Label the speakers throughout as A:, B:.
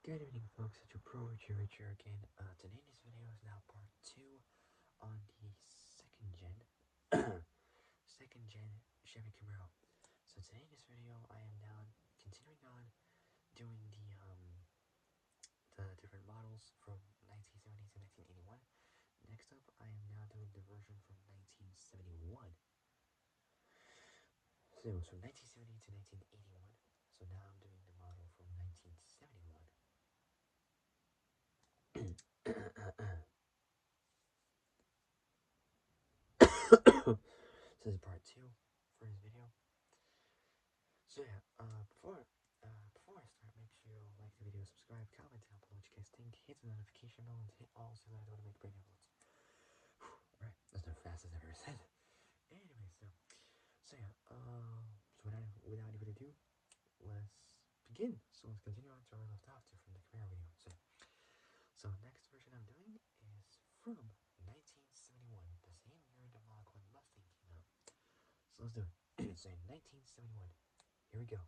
A: Good evening, folks. It's your pro Richard again. Today's video is now part 2 on the second gen Chevy Camaro. So today in this video, I am now continuing on doing the different models from 1970 to 1981. Next up, I am now doing the version from 1971. So it was from 1970 to 1981. So now I'm doing the model from 1971. So this is part 2 for this video. So yeah, before I start, make sure you like the video, subscribe, comment down below what you guys think, hit the notification bell, and hit all so that I don't make brain uploads. Alright, that's the fastest I've ever said. Anyway, so yeah, so without any further ado, let's begin. So let's continue on to where we left off to from the Camaro video. So next version I'm doing is from 1971, the same year the Mach 1 Mustang came out. So let's do it. So in 1971, here we go.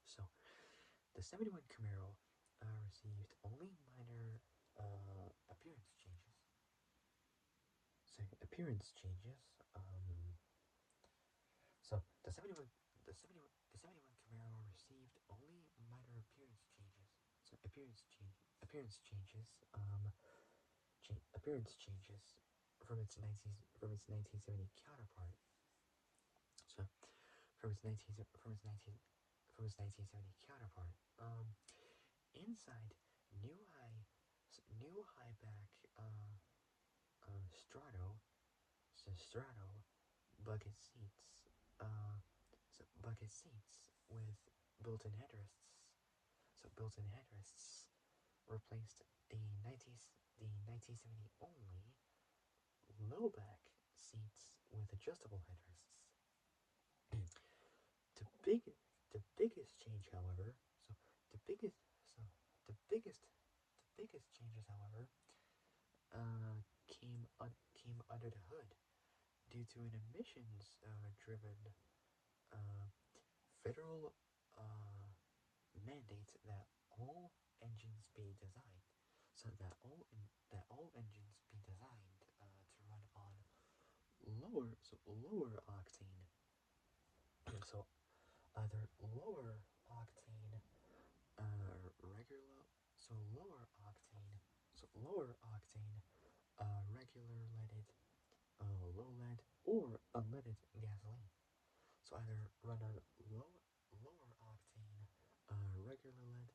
A: So the 71 Camaro received only minor appearance changes. So the 71 Camaro received only minor appearance changes. So appearance changes from its 1970 counterpart. So from its 1970 counterpart. Inside new high back strato bucket seats with built-in headrests. So built-in headrests replaced the 1970 only low back seats with adjustable headrests. The biggest change, however, the biggest the biggest changes, however, came under the hood due to an emissions driven federal mandate that all engines be designed all engines be designed to run on lower octane. So either lower octane regular so lower octane regular leaded low lead or unleaded gasoline. So either run on lower octane regular lead,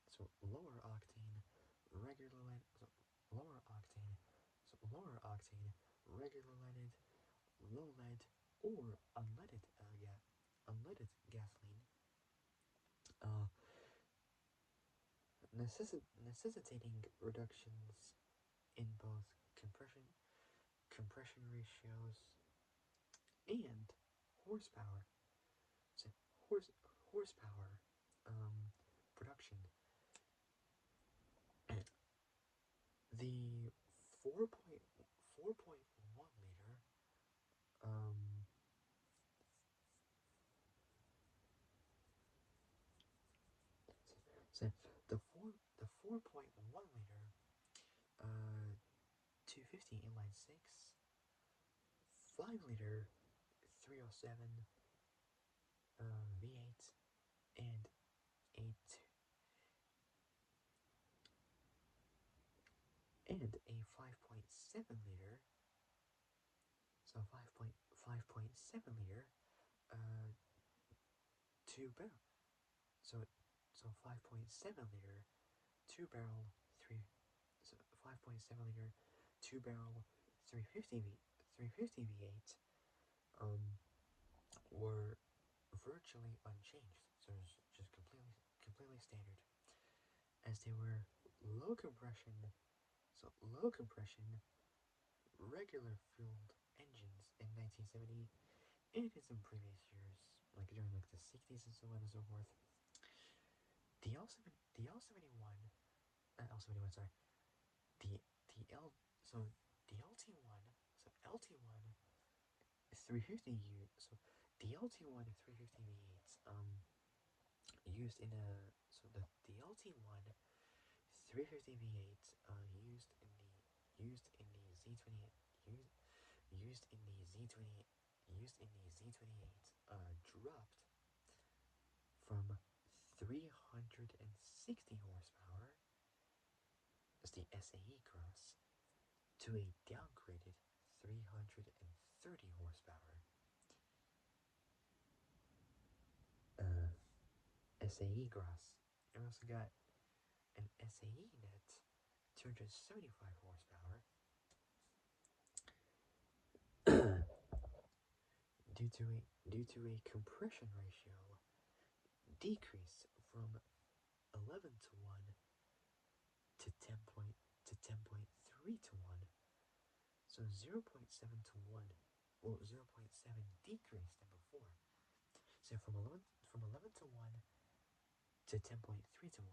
A: so lower octane regular lead, so lower octane regular leaded, low lead, or unleaded gasoline, necessitating reductions in both compression ratios and horsepower. So horsepower production. The 4.1 liter so the 4.1 liter 250 inline 6, 5 liter 307 V8, and a 5.7 liter, so 5.7 liter, 2 barrel, so 5.7 liter, 2 barrel, 5.7 liter, 2 barrel, 350 V8, were virtually unchanged, so it's just completely standard, as they were low compression, regular fueled engines in 1970 and in some previous years, like during like the 60s and so on and so forth. The L71, L71, sorry, the L, so the LT1, so LT1 350 so the LT1 350 V8s used in a, so the 61 350 V8 used in the Z28 used in the Z28 dropped from 360 horsepower as the SAE Cross to a downgraded 330 horsepower SAE Gross. You also got an SAE Net 275 horsepower due to a compression ratio decrease from 11 to 1 to 10.3 to 1. So 0.7 to 1, well 0.7 decrease than before. So from 11 to 1 to 10.3 to 1.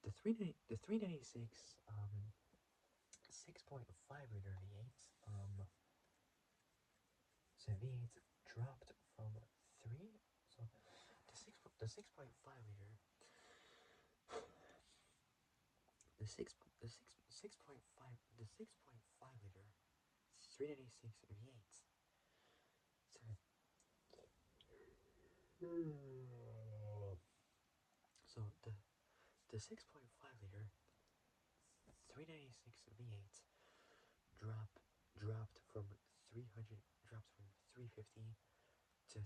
A: The 396 6.5 liter V8 so V8 dropped from 3, so the 6.5 liter the 6.5 liter 396 V8. So the 6.5 liter 396 V8 dropped from 350 to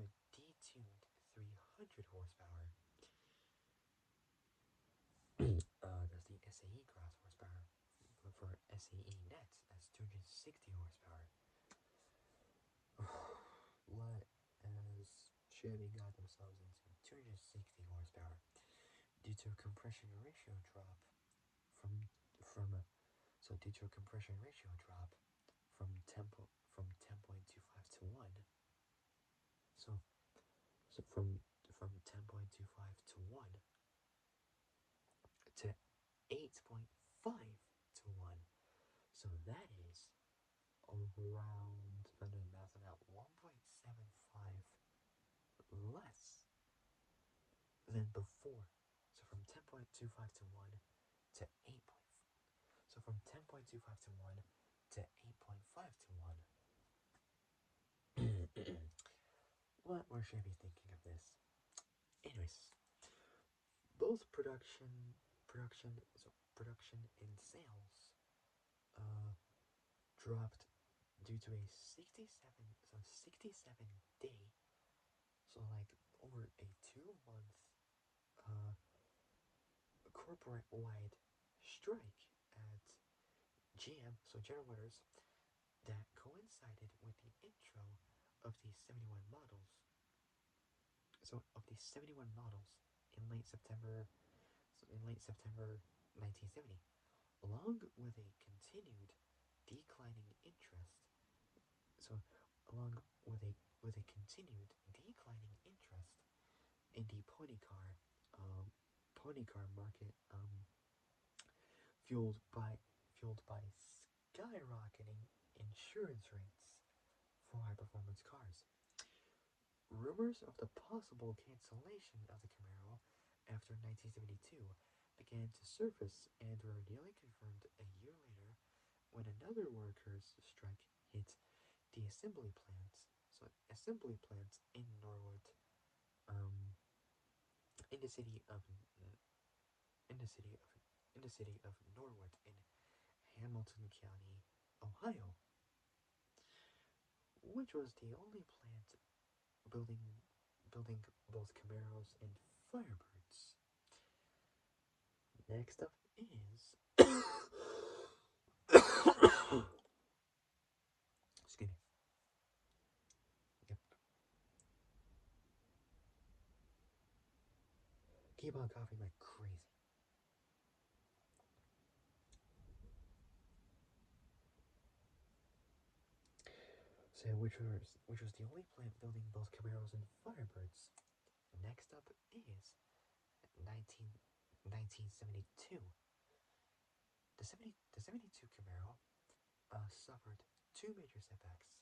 A: a detuned 300 horsepower. That's the SAE Cross horsepower. For SAE Net, that's 260 horsepower. What has Chevy got themselves into? 260 horsepower due to a compression ratio drop from due to a compression ratio drop from 10.25 to 1. So from 10.25 to 1 to 8.5 to 1. So that is around, if I'm doing math on that, 1.75 less than before. So from 10.25 to 1 to 8. So from 10.25 to 1 to 8.5 to 1. What more should I be thinking of this? Anyways, both production and sales dropped due to a 67 day, so like over a 2-month corporate wide strike at GM, so General Motors, that coincided with the intro of the 71 models. So of the 71 models in late September 1970, along with a continued declining interest. So along with a continued declining interest in the pony car market, fueled by skyrocketing insurance rates for high performance cars. Rumors of the possible cancellation of the Camaro after 1972 began to surface and were nearly confirmed a year later when another workers' strike hit the assembly plants. So assembly plants in Norwood, in the city of Norwood in Hamilton County, Ohio, which was the only plant building both Camaros and Firebirds. Next up is excuse me. Yep. Keep on coughing like crazy. So which was the only plant building both Camaros and Firebirds. Next up is 1972. The 72 Camaro suffered two major setbacks.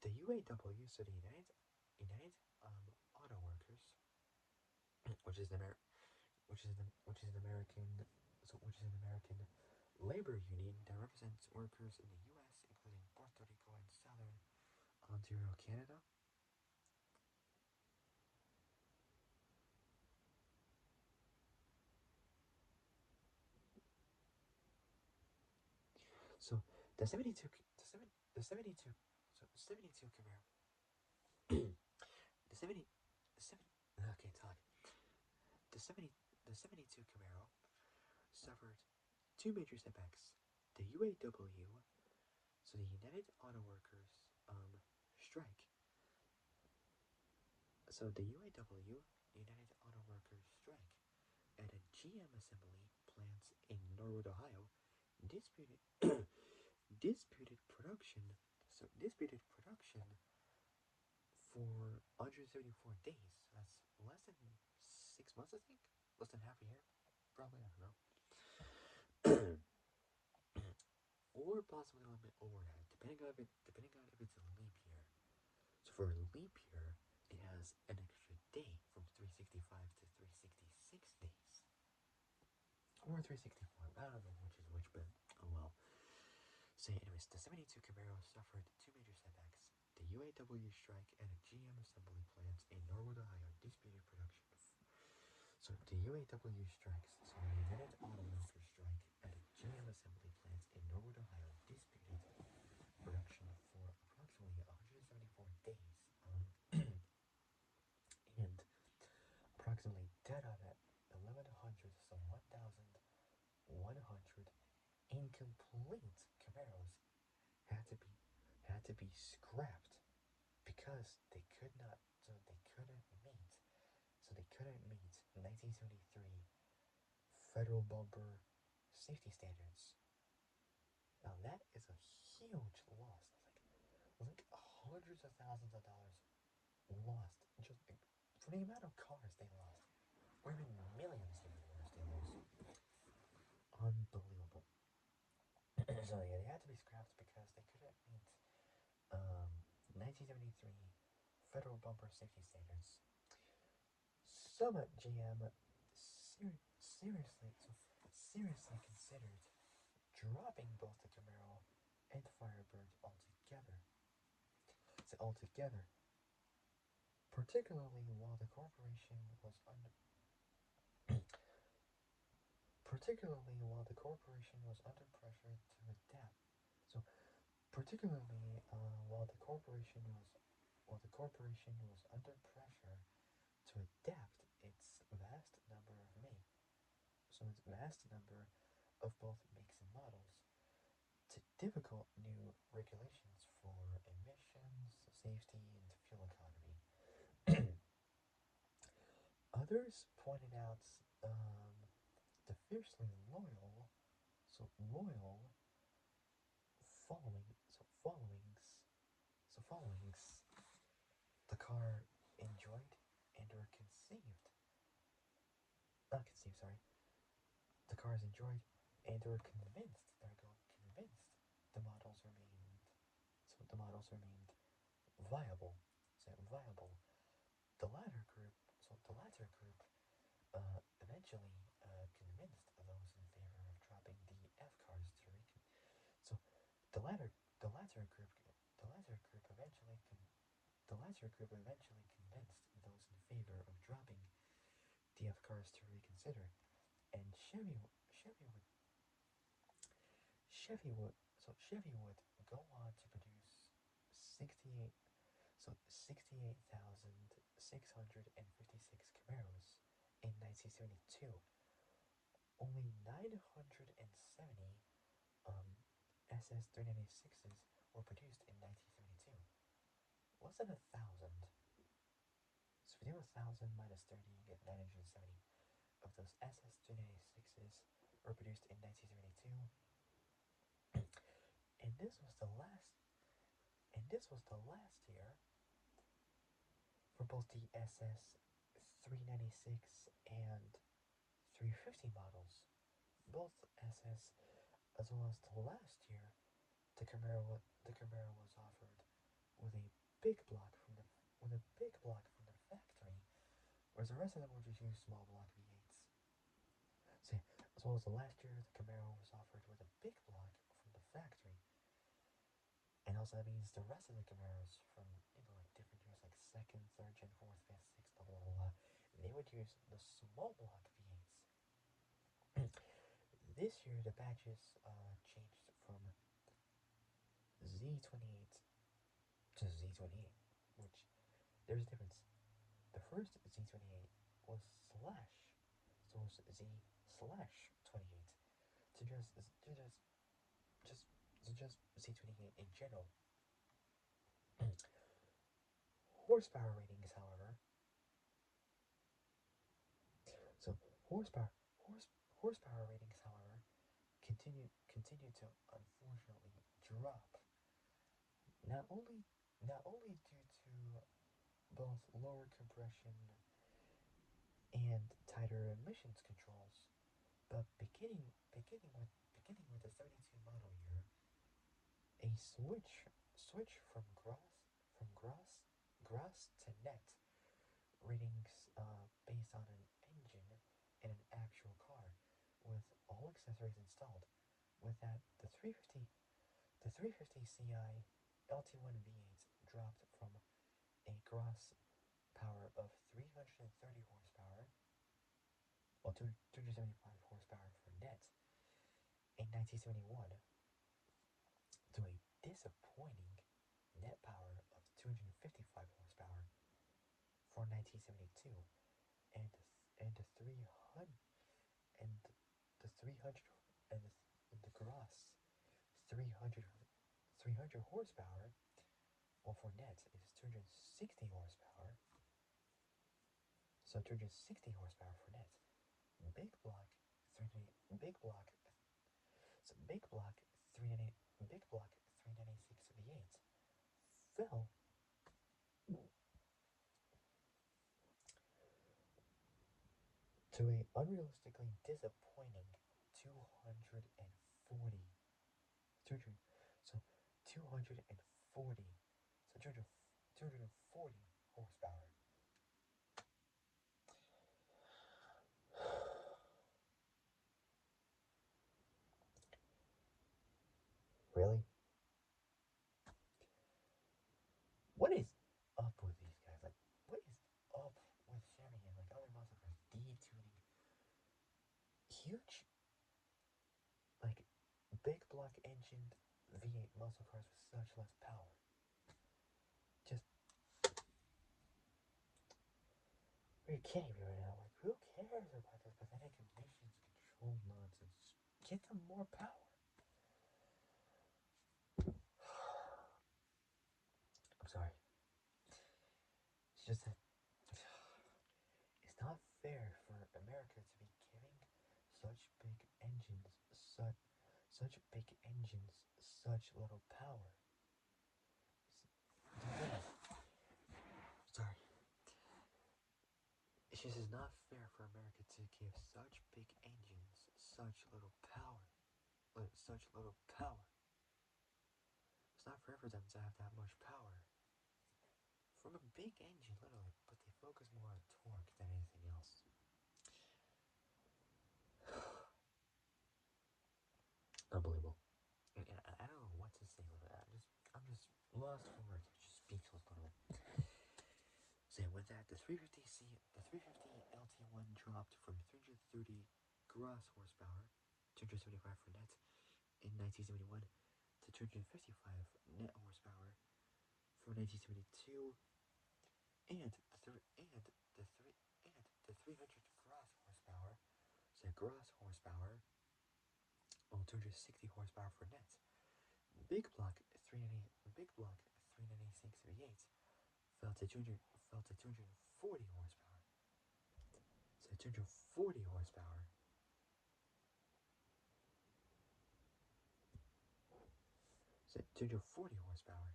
A: The UAW, so the United Auto Workers, which is the American labor union that represents workers in the U.S., including Puerto Rico and Southern Ontario, Canada. So the 72, the 72, so 72 Camaro, the 70, the 70, okay, talk. The 70, the 72 Camaro suffered two major setbacks. The UAW, so the United Auto Workers, strike. So the UAW, United Auto Workers strike, at a GM assembly plants in Norwood, Ohio, disputed disputed production. So disputed production for 174 days. So that's less than 6 months, I think. Less than half a year, probably. I don't know. Or possibly a little bit over that, depending on if it's a leap year. So for a leap year, it has an extra day from 365 to 366 days. Or 364. I don't know which is which, but oh well. So anyways, the 72 Camaro suffered two major setbacks. The UAW strike at a GM assembly plant in Norwood, Ohio disputed production. So the UAW strikes, so the United Auto Workers strike at a GM assembly plant in Norwood, Ohio disputed production for approximately 174 days. And approximately 10 out of 1,100, so 1,100 incomplete Camaros had to be scrapped because they couldn't meet 1973 federal bumper safety standards. Now that is a huge loss. Like hundreds of thousands of dollars lost just for the amount of cars they lost, or even millions of dollars they lost. Unbelievable. So yeah, they had to be scrapped because they couldn't meet 1973 federal bumper safety standards. Some GM seriously considered dropping both the Camaro and Firebird altogether. Particularly while the corporation was under pressure to adapt. So particularly while the corporation was under pressure to adapt its vast number of both makes and models to difficult new regulations for emissions, safety, and fuel economy. Others pointed out the fiercely loyal followings the car enjoyed and were conceived. Not conceived, sorry. The cars enjoyed and were convinced. The models remained viable. The latter group. Eventually convinced those in favor of dropping the F cars to recon. So the latter group eventually convinced those in favor of dropping the F cars to reconsider, and Chevy would go on to produce 68,656 Camaros in 1972. Only 970 SS396s were produced in 1972. Less than 1,000. So if you do 1,000 minus 30, you get 970 of those SS396s were produced in 1972. And this was the last year for both the SS 396 and 350 models. Both SS, as well as the last year, the Camaro was offered with a big block from the factory, whereas the rest of them were just used small block V8s. as well as the last year, the Camaro was offered with a big block from the factory. And also that means the rest of the Camaros from, like different years, like 2nd, 3rd gen, 4th, 5th, 6th, blah, blah, blah, blah, they would use the small block V8s. This year, the badges changed from Z28 to Z28, which there's a difference. The first Z28 was slash, so it was Z slash 28. To just Z28 in general. Horsepower ratings, however. So horsepower ratings, however, continue to unfortunately drop. Not only due to both lower compression and tighter emissions controls, but beginning with the 32 model year, a switch from gross to net ratings based on an engine in an actual car with all accessories installed. With that, the 350 CI LT1 V8 dropped from a gross power of 330 horsepower, well, 275 horsepower for net in 1971, to a disappointing net power of 255 horsepower for 1972, and and the 300 and the 300 and the gross 300 horsepower. Well, for net it is 260 horsepower. So 260 horsepower for net. Big block 390. Big block 396 V8 fell to a unrealistically disappointing 240. 200, so 240. So 240 horsepower. Really? What is up with these guys? Like, what is up with Chevy and like other muscle cars detuning huge, like big block engined V8 muscle cars with such less power? Just are you kidding me right now? Like, who cares about this pathetic emissions control nonsense? Get them more power. I'm sorry. It's just that it's not fair for America to be giving such big engines such little power. Sorry. It's just not fair for America to give such big engines such little power. Such little power. It's not fair for them to have that much power from a big engine, literally, but they focus more on torque than anything else. Unbelievable. And I don't know what to say with that. I'm just lost for words. I'm just speechless, literally. So with that, the 350 LT1 dropped from 330 gross horsepower, 275 for net, in 1971 to 255 net horsepower for 1972, and the 300 gross horsepower. So gross horsepower, well, 260 horsepower for net. Big block 396 V8 fell to 240 horsepower. So 240 horsepower. So 240 horsepower.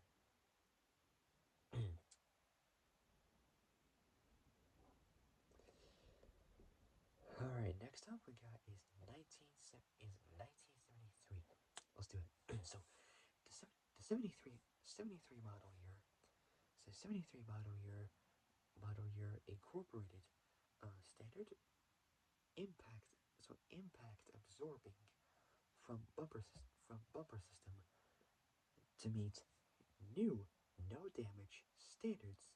A: Alright, next up we got is 1973. Let's do it. So the 73 model year. So 73 model year incorporated standard impact impact absorbing from bumper system to meet new no damage standards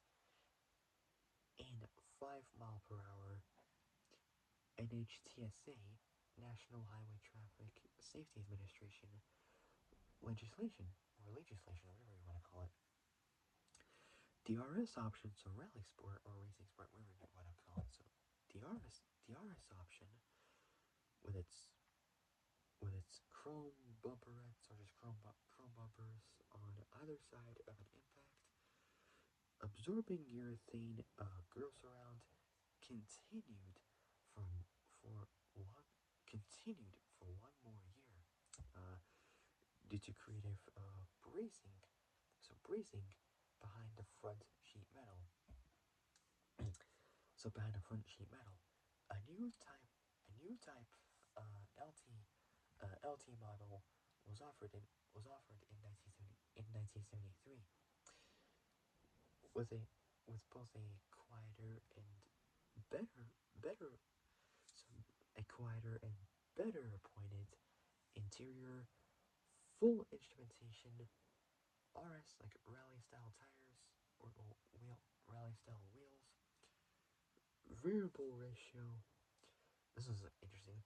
A: and 5 mile per hour NHTSA National Highway Traffic Safety Administration legislation, or whatever you want to call it. DRS option, so rally sport or racing sport, whatever you want to call it. So DRS option with its chrome bumperettes or just chrome bumpers on either side of an impact, absorbing urethane growth around continued from for one for one more year due to creative bracing. So bracing behind the front sheet metal. So behind the front sheet metal, a new type LT model was offered in 1973 with both a quieter and better so a quieter and better appointed interior, full instrumentation, RS like rally style tires or rally style wheels, variable ratio. This is interesting.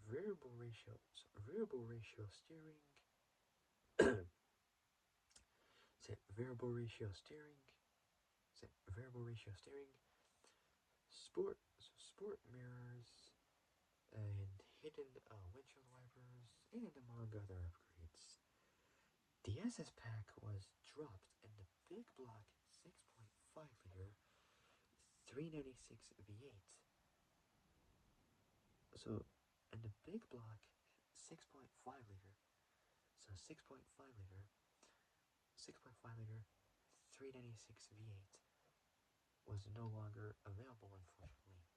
A: Variable ratio steering. Variable ratio steering. Variable ratio steering. Sport mirrors and hidden windshield wipers, and among other upgrades. The SS pack was dropped in the big block 6.5 liter 396 V8. So, in the big block 6.5 liter, so 6.5 liter 396 V8 was no longer available, unfortunately.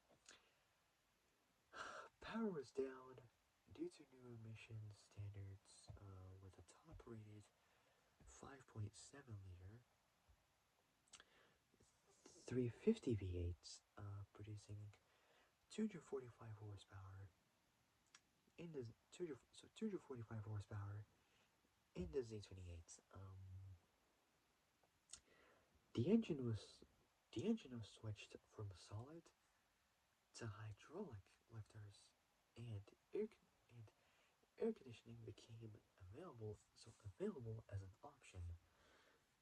A: Power was down due to new emission standards with a top rated 5.7 liter 350 V8s producing 245 horsepower in the 245 horsepower in the Z28. The engine was switched from solid to hydraulic lifters, and air conditioning became available as an option.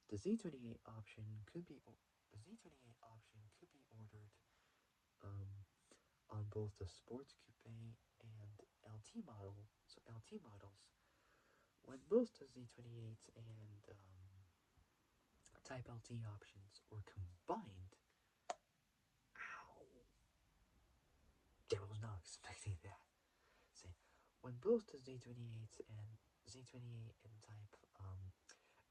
A: The Z28 option could be ordered on both the sports coupe and LT models. When both the Z28 and Type LT options were combined. Ow! I was not expecting that. See, when both the Z28 and Type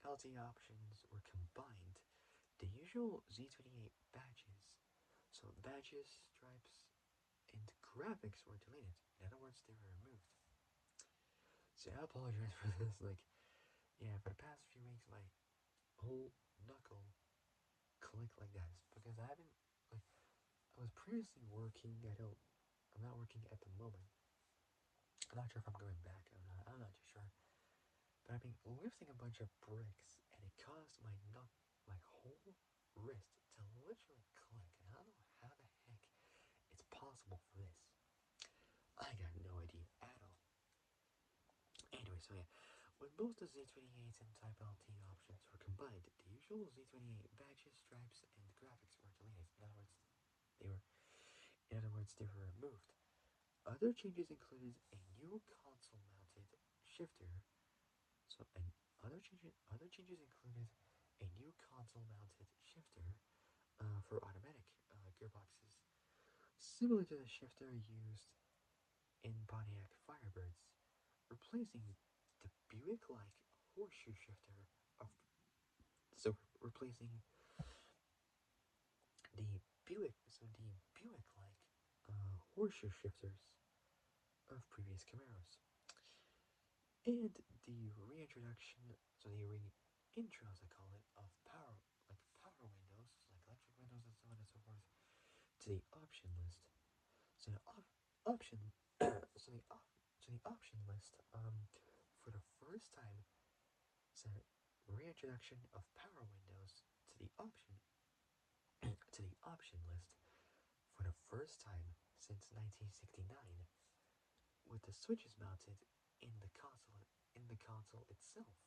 A: LT options were combined, the usual Z28 badges, so badges, stripes, and graphics were deleted. In other words, they were removed. So I apologize for this. Yeah, for the past few weeks, my whole knuckle clicked like that because I haven't I was previously working. I'm not working at the moment. I'm not sure if I'm going back. I'm not too sure. But I've been lifting a bunch of bricks, and it caused my whole wrist to literally click. And I don't know how the heck it's possible for this. I got no idea at all. Anyway, so yeah, when both the Z28s and Type LT options were combined, the usual Z28 badges, stripes, and graphics were deleted. In other words, they were removed. Other changes included a new console-mounted shifter. Other changes included a new console-mounted shifter for automatic gearboxes, similar to the shifter used in Pontiac Firebirds, replacing the Buick-like horseshoe shifter of replacing the Buick-like horseshoe shifters of previous Camaros. And the reintroduction, reintro, as I call it, of power windows, like electric windows and so on and so forth, to the option list. So the the option list. For the first time, it's a reintroduction of power windows to the option list for the first time since 1969, with the switches mounted in the console itself.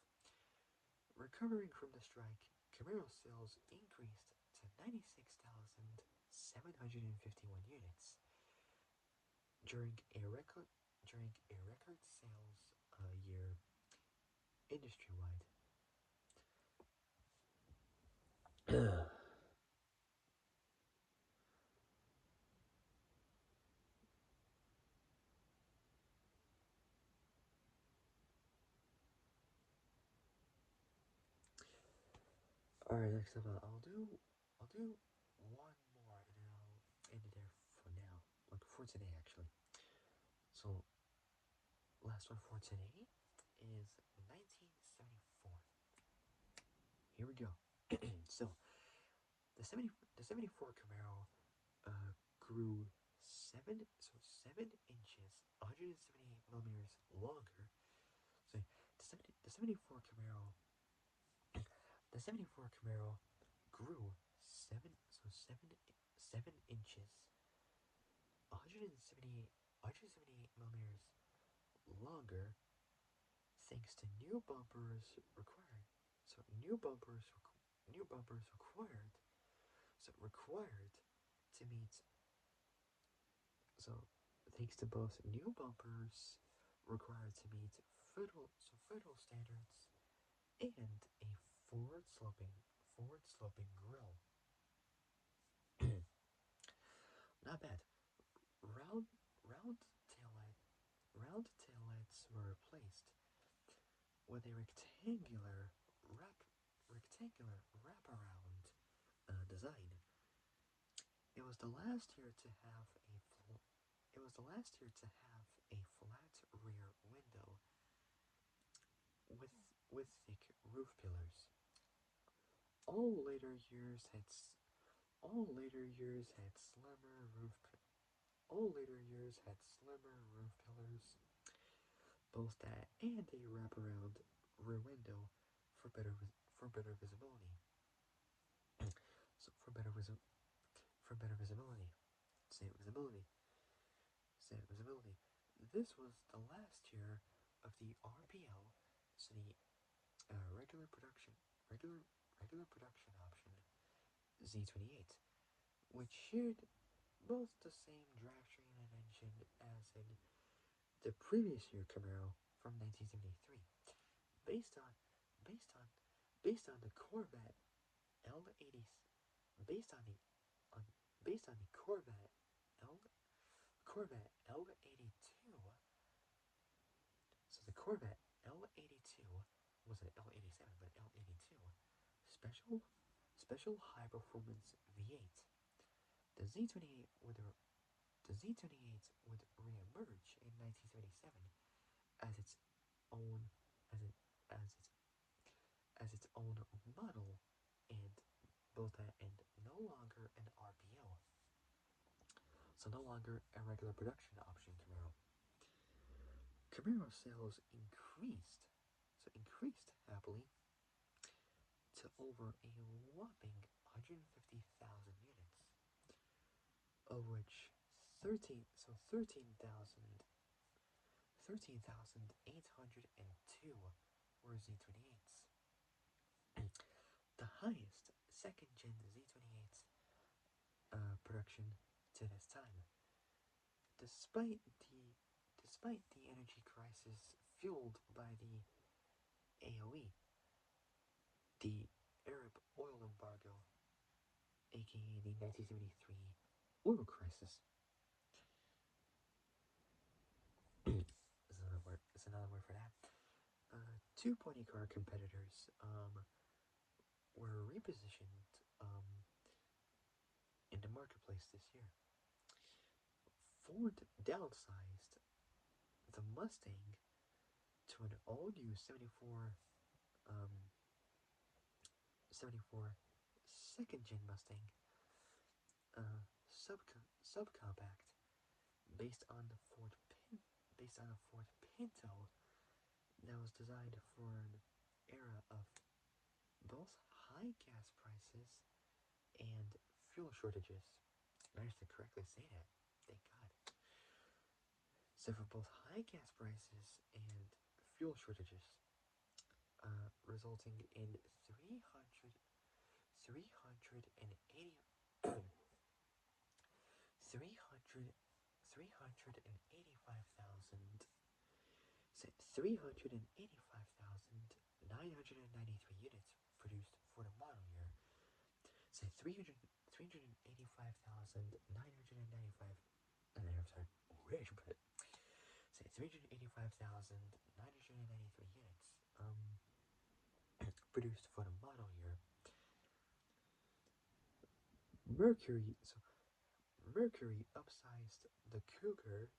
A: Recovering from the strike, Camaro sales increased to 96,751 units during a record sales year industry wide. Alright, next up, I'll do one more and then I'll end it there for now. Like for today, actually. So, last one for today is 1974. Here we go. So, the 74 Camaro grew 7 inches, 178 millimeters longer. So, the 74 Camaro, grew 7 inches, 178 millimeters longer, thanks to new bumpers required. So new bumpers required. So required to meet. So thanks to both new bumpers required to meet federal standards and a forward sloping grill. Not bad. Round round taillights were replaced with a rectangular wraparound design. It was the last year to have a flat rear window with thick roof pillars. All later years had slimmer roof pillars, both that and a wraparound rear window for better visibility. So for better visibility. Same visibility. This was the last year of the RPO, so the regular production option Z28, which shared both the same drivetrain and engine as in the previous year Camaro from 1973, based on based on the Corvette L80, based on the on based on the Corvette L82. So the Corvette L82 was an L87, but L82 special high performance V8. The Z28 would re-emerge in 1977 as its own as its own model, and no longer an RPO. So no longer a regular production option Camaro. Camaro sales increased happily to over a whopping 150,000 units, of which 13,802 were Z28s, the highest second-gen Z28 production to this time, despite the energy crisis fueled by the AOE, the Arab oil embargo, aka the 1973 oil crisis. Is another word for that. Two pointy car competitors were repositioned in the marketplace this year. Ford downsized the Mustang to an all-new 74 second-gen Mustang subcompact based on the based on a Ford Pinto that was designed for an era of both high gas prices and fuel shortages. I managed to correctly say that. Thank God. So for both high gas prices and fuel shortages, resulting in 380 385,000 385,993 units produced for the model year. Say 385,995. Sorry, where should I put it? Say 385,993 units produced for the model year. Mercury upsized the Cougar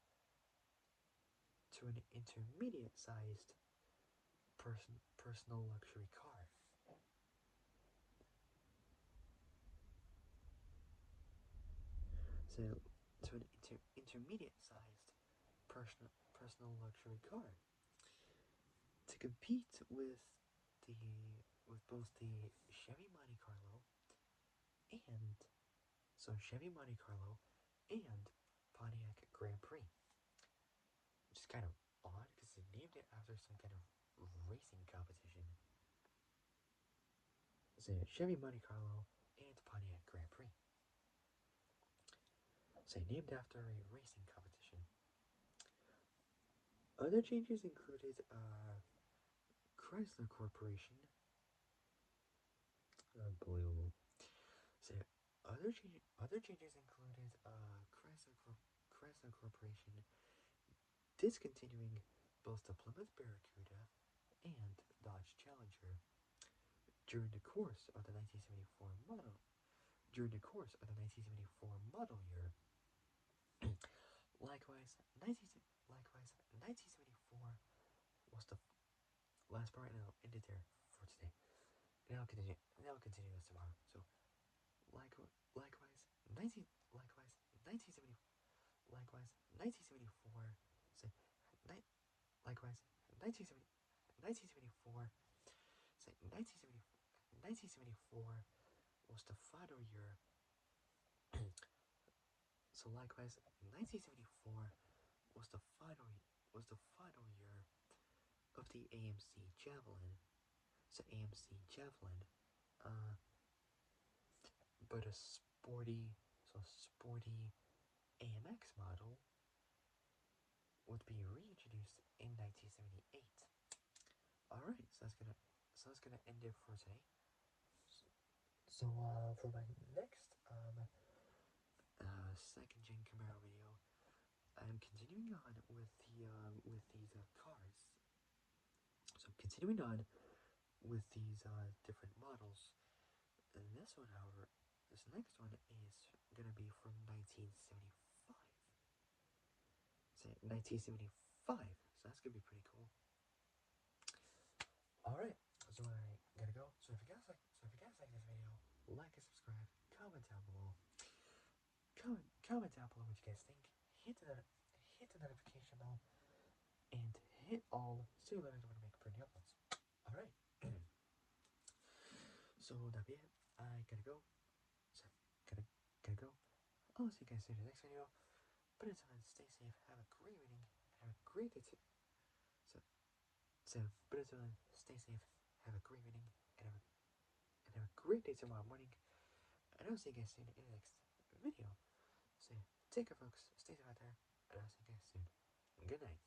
A: to an intermediate-sized personal luxury car. So, to an intermediate-sized personal luxury car to compete with both the Chevy Monte Carlo and Chevy Monte Carlo and Pontiac Grand Prix, which is kind of odd because they named it after some kind of racing competition. So Chevy Monte Carlo and Pontiac Grand Prix. So named after a racing competition. Other changes included Chrysler Corporation. Unbelievable. So other changes included Chrysler Corporation discontinuing both the Plymouth Barracuda and Dodge Challenger during the course of the 1974 model. During the course of the 1974 model year. Likewise, 1974 was the last part, and I'll end it there for today. And I'll continue this tomorrow. So, likewise, 1974. So, likewise, 1974. So, 1974 was the final year. So likewise, 1974 was the final year of the AMC Javelin. So AMC Javelin, but a sporty AMX model would be reintroduced in 1978. All right, so that's gonna end it for today. So for my next second gen Camaro video, I'm continuing on with these cars. So I'm continuing on with these different models. And this one, however, this next one is gonna be from 1975. So 1975. So that's gonna be pretty cool. All right. So I gotta go. So if you guys like this video, like and subscribe. Comment down below. Comment down below what you guys think. Hit the notification bell and hit all so you let me know when I make pretty uploads. All right. So that'll be it. I gotta go. So gotta go. I'll see you guys in the next video. But until then, stay safe. Have a great reading. Have a great day. But until then, stay safe. Have a great reading and have a great day tomorrow morning. And I'll see you guys soon in the next video. So take care, folks. Stay safe out there, and I'll see you guys soon. Good night.